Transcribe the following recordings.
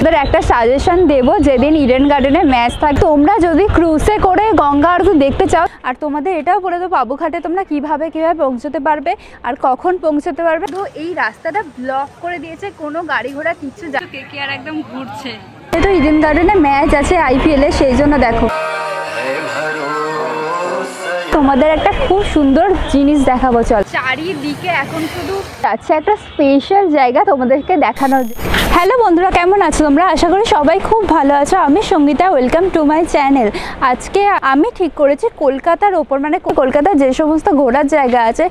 ওদের একটা সাজেশন দেবো, যেদিন ইডেন গার্ডেনে ম্যাচ থাকে তোমরা যদি ক্রুজে করে গঙ্গা আরতি দেখতে চাও, আর তোমাদের এটাও বলে দেবো বাবুঘাটে তোমরা কিভাবে পৌঁছতে পারবে আর কখন পৌঁছতে পারবে। তো এই রাস্তাটা ব্লক করে দিয়েছে, কোনো গাড়ি ঘোড়া কিচ্ছু KKR একদম ঘুরছে। তো ইডেন গার্ডেনে ম্যাচ আছে IPL এর, সেই জন্য দেখো তোমাদের একটা খুব সুন্দর জিনিস দেখাবো। চল, চারিদিকে এখন শুধু আছে একটা স্পেশাল জায়গা তোমাদেরকে দেখানোর। হ্যালো বন্ধুরা, কেমন আছো তোমরা? আশা করি সবাই খুব ভালো আছো। আমি Sangeeta, welcome to my channel. আজকে আমি ঠিক করেছি কলকাতার ওপর, মানে কলকাতার যে সমস্ত ঘোরার জায়গা আছে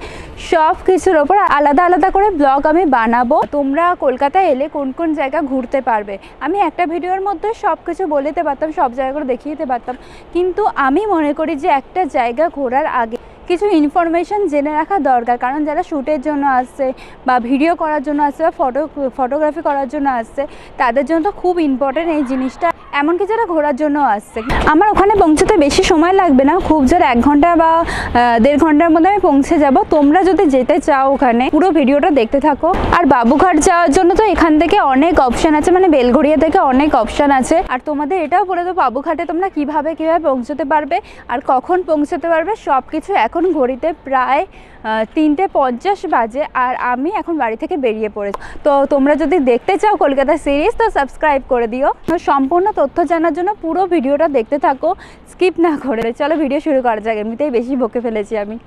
সব কিছুর ওপর আলাদা আলাদা করে ব্লগ আমি বানাবো। তোমরা কলকাতায় এলে কোন কোন জায়গা ঘুরতে পারবে আমি একটা ভিডিওর মধ্যে সব কিছু বলে দিতে পারতাম, সব জায়গাগুলো দেখিয়ে দিতে পারতাম, কিন্তু আমি মনে করি যে একটা জায়গা ঘোরার আগে কিছু ইনফরমেশান জেনে রাখা দরকার। কারণ যারা শ্যুটের জন্য আসছে বা ভিডিও করার জন্য আসছে বা ফটোগ্রাফি করার জন্য আসছে, তাদের জন্য তো খুব ইম্পর্টেন্ট এই জিনিসটা। এমনকি যারা ঘোরার জন্য আসছে, আমার ওখানে পৌঁছতে বেশি সময় লাগবে না, খুব জোর 1 ঘন্টা বা 1.5 ঘন্টার মধ্যে আমি পৌঁছে যাব। তোমরা যদি যেতে চাও ওখানে পুরো ভিডিওটা দেখতে থাকো। আর বাবুঘাট যাওয়ার জন্য তো এখান থেকে অনেক অপশান আছে, মানে বেলঘড়িয়া থেকে অনেক অপশান আছে। আর তোমাদের এটাও বলে দেবো বাবুঘাটে তোমরা কিভাবে পৌঁছতে পারবে আর কখন পৌঁছতে পারবে সব কিছু। এখন ঘড়িতে প্রায় 3:50 বাজে আর আমি এখন বাড়ি থেকে বেরিয়ে পড়েছি। তো তোমরা যদি দেখতে চাও কলকাতা সিরিজ তো সাবস্ক্রাইব করে দিও। সম্পূর্ণ তথ্য জানার জন্য পুরো ভিডিওটা দেখতে থাকো, স্কিপ না করে। চলো ভিডিও শুরু করা যাক, এমনিতেই বেশি বকে ফেলেছি আমি।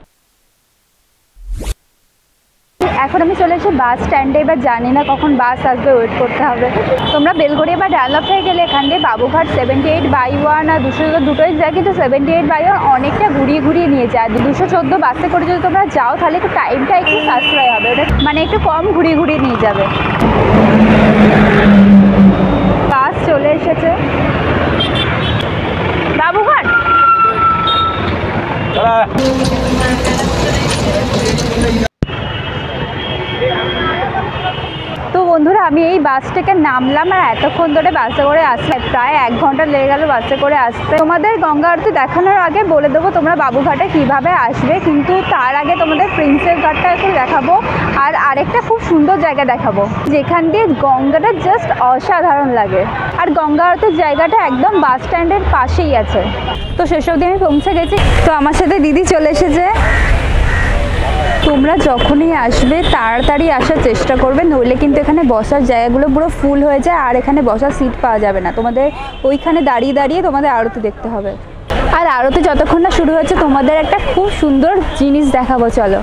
এখন আমি চলে এসেছি বাস স্ট্যান্ডে, এবার জানি না কখন বাস আসবে, ওয়েট করতে হবে। তোমরা বেলঘড়িয়া বা ডানলপ থেকে গেলে এখান দিয়ে বাবুঘাট 78/1 আর 214 দুটোই যায়, কিন্তু 78/1 অনেকটা ঘুরিয়ে নিয়ে যায়। 214 বাসে করে যদি তোমরা যাও তাহলে একটু টাইমটা একটু সাশ্রয় হবে, ওটা মানে একটু কম ঘুরিয়ে নিয়ে যাবে। বাস চলে এসেছে বাবুঘাট। তো বন্ধুরা, আমি এই বাস থেকে নামলাম আর এতক্ষণ ধরে বাসে করে আসছে, প্রায় 1 ঘন্টা লেগে গেল বাসে করে আসতে। তোমাদের গঙ্গা আরতি দেখানোর আগে বলে দেবো তোমরা বাবুঘাটে কিভাবে আসবে, কিন্তু তার আগে তোমাদের প্রিন্সেস ঘাটটা একটু দেখাবো আর আরেকটা খুব সুন্দর জায়গা দেখাবো যেখান দিয়ে গঙ্গাটা জাস্ট অসাধারণ লাগে। আর গঙ্গা আরতির জায়গাটা একদম বাস স্ট্যান্ডের পাশেই আছে। তো শেষ অবধি আমি পৌঁছে গেছি। তো আমার সাথে দিদি চলে এসেছে। তোমরা যখনই আসবে তাড়াতাড়ি আসার চেষ্টা করবে, নইলে কিন্তু এখানে বসার জায়গাগুলো পুরো ফুল হয়ে যায় আর এখানে বসার সিট পাওয়া যাবে না। তোমাদের ওইখানে দাঁড়িয়ে তোমাদের আরতি দেখতে হবে। আর আরতি যতক্ষণ না শুরু হচ্ছে তোমাদের একটা খুব সুন্দর জিনিস দেখাবো, চলো।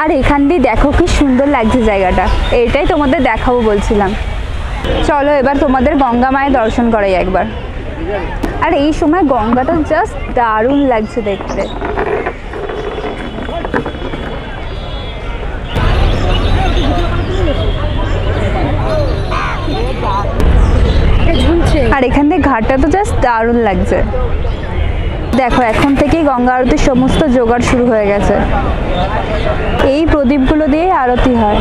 আর এখান দিয়ে দেখো কি সুন্দর লাগছে জায়গাটা, এটাই তোমাদের দেখাবো বলছিলাম। চলো এবার তোমাদের গঙ্গা মায়ের দর্শন করাই একবার। আর এই সময় গঙ্গাটা জাস্ট দারুণ লাগছে দেখতে। আর এখান থেকে ঘাটটা তো জাস্ট দারুণ লাগছে। দেখো এখন থেকেই গঙ্গা আরতির সমস্ত জোগাড় শুরু হয়ে গেছে। এই প্রদীপগুলো দিয়ে আরতি হয়।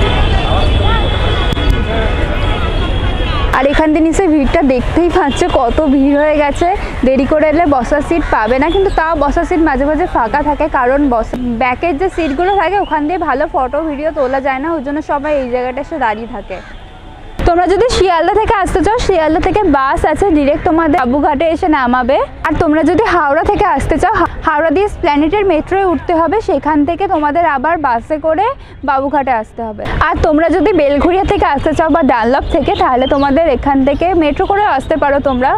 আর এখান থেকে নিশ্চয়ই ভিড়টা দেখতেই পাচ্ছ, কত ভিড় হয়ে গেছে। দেরি করে এলে বসার সিট পাবে না, কিন্তু তাও বসার সিট মাঝে মাঝে ফাঁকা থাকে, কারণ ব্যাকের যে সিটগুলো থাকে ওখান দিয়ে ভালো ফটো ভিডিও তোলা যায় না, ওই জন্য সবাই এই জায়গাটা এসে দাঁড়িয়ে থাকে। তোমরা যদি শিয়ালদা থেকে আসতে চাও, শিয়ালদা থেকে বাস আছে ডিরেক্ট তোমাদের বাবুঘাটে এসে নামাবে। আর তোমরা যদি হাওড়া থেকে আসতে চাও, হাওড়া দিয়ে স্প্ল্যানেটের মেট্রোয় উঠতে হবে, সেখান থেকে তোমাদের আবার বাসে করে বাবুঘাটে আসতে হবে। আর তোমরা যদি বেলঘড়িয়া থেকে আসতে চাও বা ডানলপ থেকে, তাহলে তোমাদের এখান থেকে মেট্রো করে আসতে পারো তোমরা।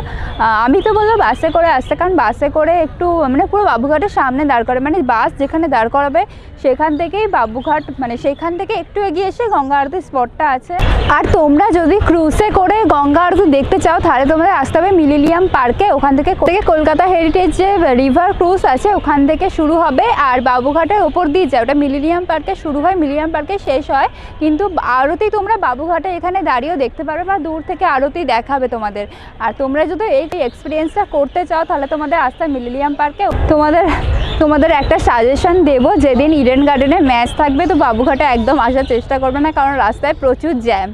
আমি তো বলবো বাসে করে আসতে, কারণ বাসে করে একটু মানে পুরো বাবুঘাটের সামনে দাঁড় করে, মানে বাস যেখানে দাঁড় করাবে সেখান থেকেই বাবুঘাট, মানে সেখান থেকে একটু এগিয়ে এসে গঙ্গা আরতির স্পটটা আছে। আর তোমরা যদি ক্রুজে করে গঙ্গা আরতি দেখতে চাও তাহলে তোমাদের আসতে হবে মিলেনিয়াম পার্কে। ওখান থেকে কলকাতা হেরিটেজ যে রিভার ক্রুজ আছে ওখান থেকে শুরু হবে আর বাবুঘাটের ওপর দিয়ে যায়, ওটা মিলেনিয়াম পার্কে শুরু হয়, মিলেনিয়াম পার্কে শেষ হয়। কিন্তু আরতি তোমরা বাবুঘাটে এখানে দাঁড়িয়েও দেখতে পারবে বা দূর থেকে আরতি দেখাবে তোমাদের। আর তোমরা যদি এই এক্সপিরিয়েন্সটা করতে চাও তাহলে তোমাদের আসতে হয় মিলেনিয়াম পার্কে। তোমাদের একটা সাজেশন দেবো, যেদিন ইডেন গার্ডেনে ম্যাচ থাকবে তো বাবুঘাটে একদম আসার চেষ্টা করবে না, কারণ রাস্তায় প্রচুর জ্যাম।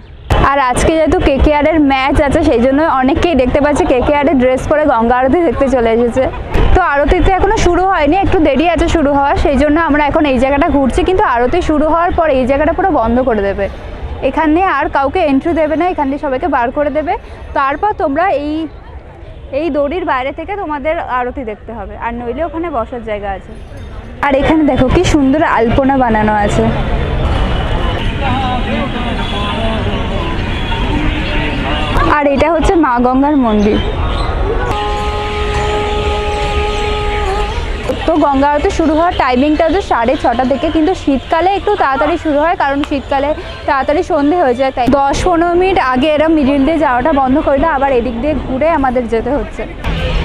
আর আজকে যেহেতু KKR এর ম্যাচ আছে সেই জন্য অনেকেই দেখতে পাচ্ছে KKR এর ড্রেস পরে গঙ্গা আরতি দেখতে চলে এসেছে। তো আরতিতে এখনো শুরু হয়নি, একটু দেরি আছে শুরু হওয়ার, সেই জন্য আমরা এখন এই জায়গাটা ঘুরছি। কিন্তু আরতি শুরু হওয়ার পর এই জায়গাটা পুরো বন্ধ করে দেবে। এখানে আর কাউকে এন্ট্রি দেবে না, এখান দিয়ে সবাইকে বার করে দেবে। তারপর তোমরা এই দড়ির বাইরে থেকে তোমাদের আরতি দেখতে হবে, আর নইলে ওখানে বসার জায়গা আছে। আর এখানে দেখো কি সুন্দর আলপনা বানানো আছে। আর এটা হচ্ছে মা গঙ্গার মন্দির। তো গঙ্গা আরতি শুরু হওয়ার টাইমিংটা হচ্ছে 6:30 থেকে, কিন্তু শীতকালে একটু তাড়াতাড়ি শুরু হয়, কারণ শীতকালে তাড়াতাড়ি সন্ধে হয়ে যায়, তাই 10-15 মিনিট আগে এরা মিডিল দিয়ে যাওয়াটা বন্ধ করে দেয়, আবার এদিক দিয়ে ঘুরে আমাদের যেতে হচ্ছে।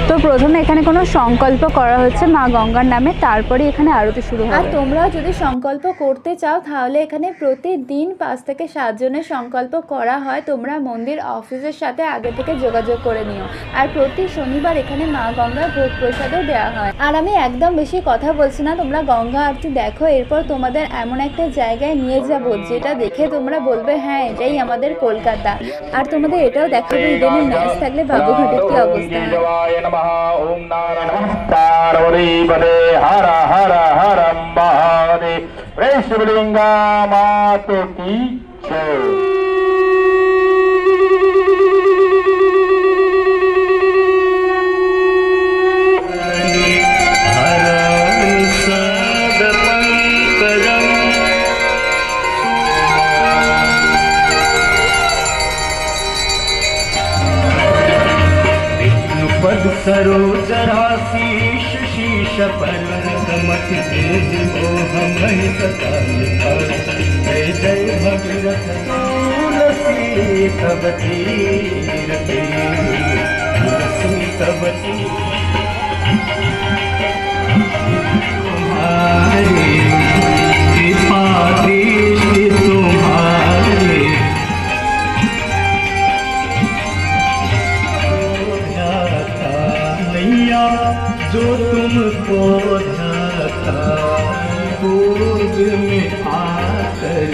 তো প্রথমে এখানে কোনো সংকল্প করা হচ্ছে মা গঙ্গার নামে, তারপরে এখানে আরতি শুরু হয়। আর তোমরাও যদি সংকল্প করতে চাও তাহলে এখানে প্রতিদিন 5 থেকে 7 জনের সংকল্প করা হয়। তোমরা মন্দির অফিসের সাথে আগে থেকে যোগাযোগ করে নিও। আর প্রতি শনিবার এখানে মা গঙ্গার ভোগ প্রসাদও দেওয়া হয়। আর আমি একদম বেশি কথা বলছি না, তোমরা গঙ্গা আরতি দেখো, এরপর তোমাদের এমন একটা জায়গায় নিয়ে যাব যেটা দেখে তোমরা বলবে হ্যাঁ এটাই আমাদের কলকাতা। আর তোমাদের এটাও দেখাবো ইডেনের ম্যাচ থাকলে বাবুঘাটের কি অবস্থা। ओम नारायण पार्वती पदे हर हर हर महादेव वैष्णवलिंगा मातु की जय। सरोजराशीष शीश पर्वतमति तेज मोह महिष जय जय भगीरथ तुलसी तब तीरते तुलसी तब तुम्हारे कृपा दृष्टि तुम्हारे जो तुमको ध्याता गोद में आकर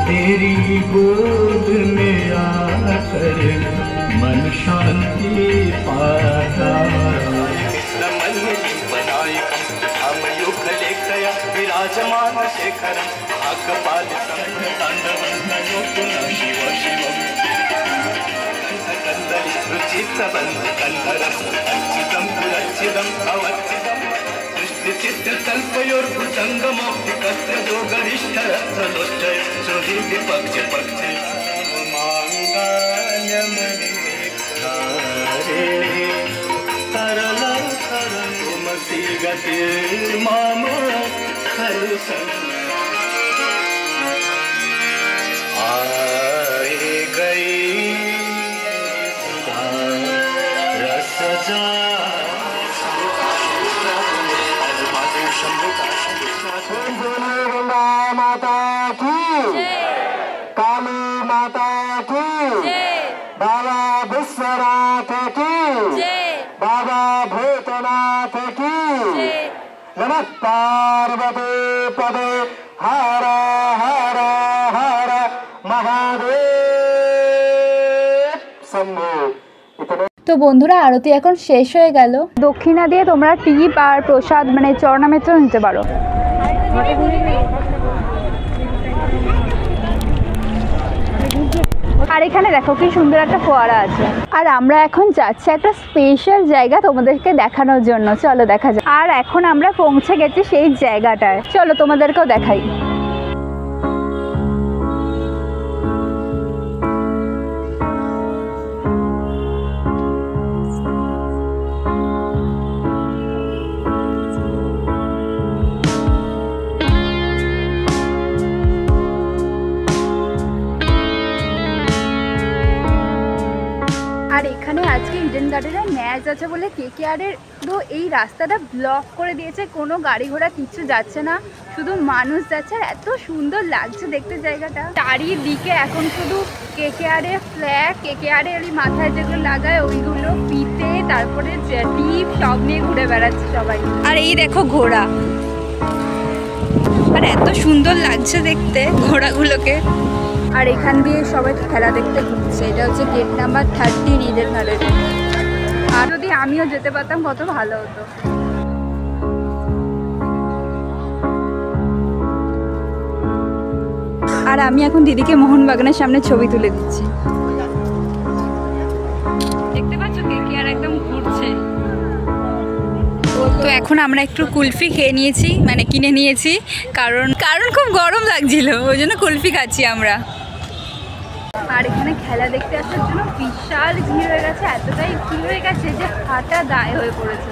तेरी गोद में आकर मन शांति पाता। हम युग लेखया विराजमान शेखरम आकपाल शिव शिव रुचितबन्धकन्धरं पुरच्चिदं भवच्चिदं सृष्टिचित्रकल्पयोर्भुजङ्गमौक्तिकस्य जो गरिष्ठरत्नलोष्टय सुहृदिपक्षपक्षे माङ्गल्यमणिहारे सरलं तुमसि गतिर्मम खलु आए गई माता की काली माता की बाबा विश्वनाथ की बाबा भूतनाथ की नमः पार्वती पदे हर हर हर महादेव शंभो। তো বন্ধুরা আরতি এখন শেষ হয়ে গেল। দক্ষিণা দিয়ে তোমরা টিপ আর প্রসাদ মানে চরণামৃত নিতে পারো। আর এখানে দেখো কি সুন্দর একটা ফোয়ারা আছে। আর আমরা এখন যাচ্ছি একটা স্পেশাল জায়গা তোমাদেরকে দেখানোর জন্য, চলো দেখা যাক। আর এখন আমরা পৌঁছে গেছি সেই জায়গাটায়, চলো তোমাদেরকেও দেখাই। আর এখানে আজকে ইডেন গার্ডেনে ম্যাচ আছে বলে কেকেআরের তো এই রাস্তাটা ব্লক করে দিয়েছে, কোনো গাড়ি ঘোড়া কিছু যাচ্ছে না, শুধু মানুষ যাচ্ছে। আর এত সুন্দর লাগছে দেখতে জায়গাটা, চারিদিকে এখন শুধু কেকেআরের ফ্ল্যাগ, কেকেআরের ওই মাথায় যেগুলো লাগায় ওইগুলো, ফিতে, তারপরে টিপ সব নিয়ে ঘুরে বেড়াচ্ছে সবাই। আর এই দেখো ঘোড়া, আর এত সুন্দর লাগছে দেখতে ঘোড়াগুলোকে। আর এখান দিয়ে সবাই খেলা দেখতে ঘুরছে। এটা হচ্ছে গেট নাম্বার 13 ইডেন গার্ডেন। আর যদি আমিও যেতে পারতাম কত ভালো হতো। আর আমি এখন দিদিকে মোহনবাগানের সামনে ছবি তুলে দিচ্ছি। দেখতে পাচ্ছ কে আর একদম ঘুরছে। তো এখন আমরা একটু কুলফি খেয়ে নিয়েছি, মানে কিনে নিয়েছি, কারণ খুব গরম লাগছিল, ওই জন্য কুলফি খাচ্ছি আমরা। আর এখানে খেলা দেখতে আসার জন্য বিশাল ভিড় হয়ে গেছে, এতটাই ভিড় হয়ে গেছে যে হাঁটা দায় হয়ে পড়েছে।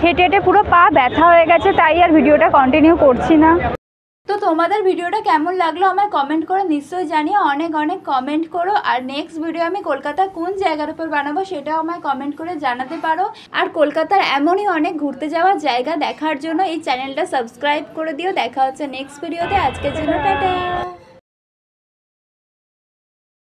হেঁটে হেঁটে পুরো পা ব্যথা হয়ে গেছে, তাই আর ভিডিওটা কন্টিনিউ করছি না। তো তোমাদের ভিডিওটা কেমন লাগলো আমায় কমেন্ট করে নিশ্চয়ই জানিও, অনেক অনেক কমেন্ট করো। আর নেক্সট ভিডিও আমি কলকাতা কোন জায়গার উপর বানাবো সেটাও আমায় কমেন্ট করে জানাতে পারো। আর কলকাতার এমনই অনেক ঘুরতে যাওয়ার জায়গা দেখার জন্য এই চ্যানেলটা সাবস্ক্রাইব করে দিও। দেখা হচ্ছে নেক্সট ভিডিওতে, আজকের জন্য টাটা।